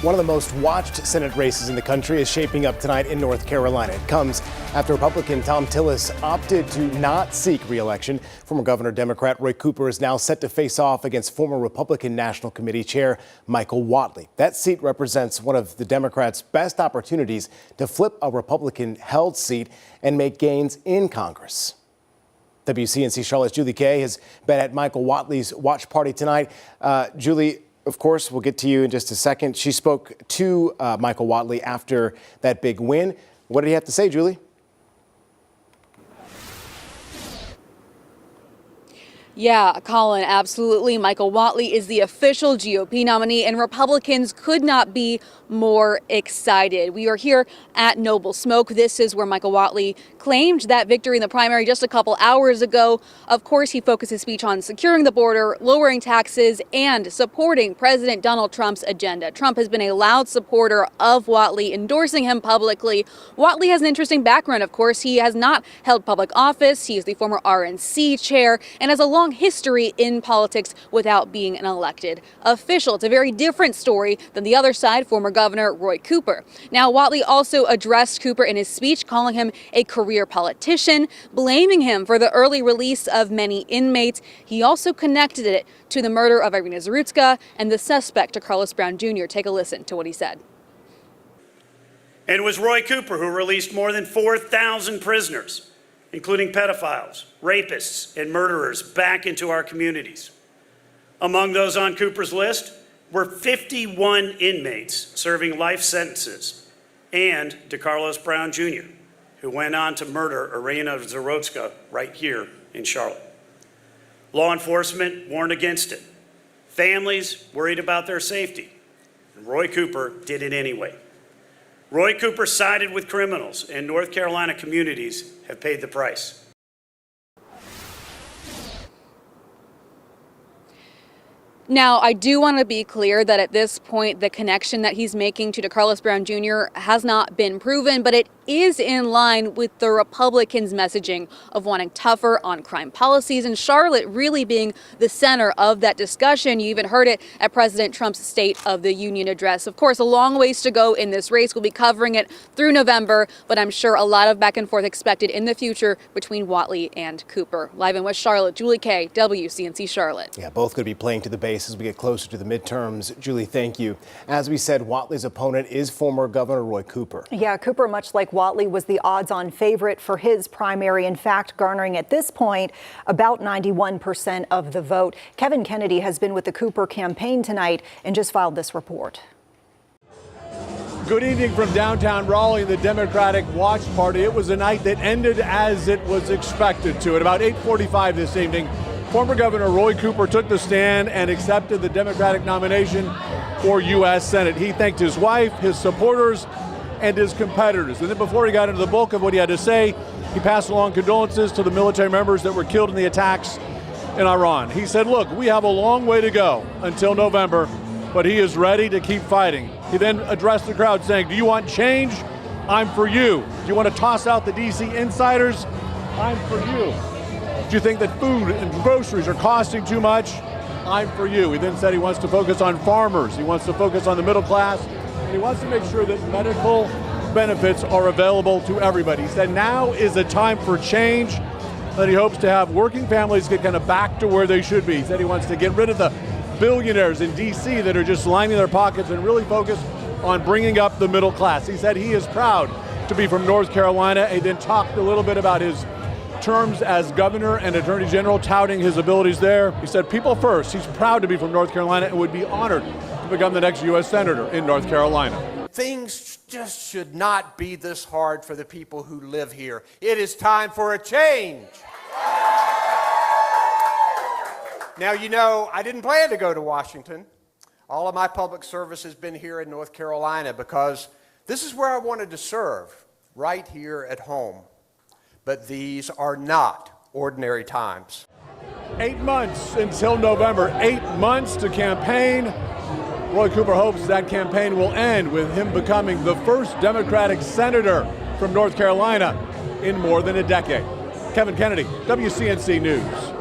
One of the most watched Senate races in the country is shaping up tonight in North Carolina. It comes after Republican Thom Tillis opted to not seek re-election. Former Governor Democrat Roy Cooper is now set to face off against former Republican National Committee Chair Michael Whatley. That seat represents one of the Democrats' best opportunities to flip a Republican-held seat and make gains in Congress. WCNC Charlotte's Julie Kay has been at Michael Whatley's watch party tonight. Julie, of course, we'll get to you in just a second. She spoke to Michael Whatley after that big win. What did he have to say, Julie? Yeah, Colin, absolutely. Michael Whatley is the official GOP nominee, and Republicans could not be more excited. We are here at Noble Smoke. This is where Michael Whatley claimed that victory in the primary just a couple hours ago. Of course, he focused his speech on securing the border, lowering taxes, and supporting President Donald Trump's agenda. Trump has been a loud supporter of Whatley, endorsing him publicly. Whatley has an interesting background, of course. He has not held public office. He is the former RNC chair and has a long history in politics without being an elected official. It's a very different story than the other side, former Governor Roy Cooper. Now, Whatley also addressed Cooper in his speech, calling him a career politician, blaming him for the early release of many inmates. He also connected it to the murder of Irina Zarutska and the suspect, Carlos Brown Jr. Take a listen to what he said. And it was Roy Cooper who released more than 4,000 prisoners, including pedophiles, rapists, and murderers, back into our communities. Among those on Cooper's list were 51 inmates serving life sentences, and Carlos Brown Jr., who went on to murder Irina Zarutska right here in Charlotte. Law enforcement warned against it. Families worried about their safety. And Roy Cooper did it anyway. Roy Cooper sided with criminals, and North Carolina communities have paid the price. Now, I do want to be clear that at this point, the connection that he's making to Carlos Brown Jr. has not been proven, but it is in line with the Republicans' messaging of wanting tougher on crime policies, and Charlotte really being the center of that discussion. You even heard it at President Trump's State of the Union address. Of course, a long ways to go in this race. We'll be covering it through November, but I'm sure a lot of back and forth expected in the future between Whatley and Cooper. Live in West Charlotte, Julie Kay, WCNC Charlotte. Yeah, both going to be playing to the base as we get closer to the midterms. Julie, thank you. As we said, Whatley's opponent is former Governor Roy Cooper. Yeah, Cooper, much like Whatley, was the odds-on favorite for his primary, in fact, garnering at this point about 91% of the vote. Kevin Kennedy has been with the Cooper campaign tonight and just filed this report. Good evening from downtown Raleigh, the Democratic Watch Party. It was a night that ended as it was expected to. At about 8:45 this evening, former Governor Roy Cooper took the stand and accepted the Democratic nomination for U.S. Senate. He thanked his wife, his supporters, and his competitors. And then before he got into the bulk of what he had to say, he passed along condolences to the military members that were killed in the attacks in Iran. He said, look, we have a long way to go until November, but he is ready to keep fighting. He then addressed the crowd saying, do you want change? I'm for you. Do you want to toss out the D.C. insiders? I'm for you. Do you think that food and groceries are costing too much? I'm for you. He then said he wants to focus on farmers. He wants to focus on the middle class. And he wants to make sure that medical benefits are available to everybody. He said now is the time for change, that he hopes to have working families get kind of back to where they should be. He said he wants to get rid of the billionaires in D.C. that are just lining their pockets and really focus on bringing up the middle class. He said he is proud to be from North Carolina. He then talked a little bit about his terms as governor and attorney general, touting his abilities there. He said, people first. He's proud to be from North Carolina and would be honored to become the next U.S. Senator in North Carolina. Things just should not be this hard for the people who live here. It is time for a change. Now, you know, I didn't plan to go to Washington. All of my public service has been here in North Carolina because this is where I wanted to serve, right here at home. But these are not ordinary times. 8 months until November, 8 months to campaign. Roy Cooper hopes that campaign will end with him becoming the first Democratic senator from North Carolina in more than a decade. Kevin Kennedy, WCNC News.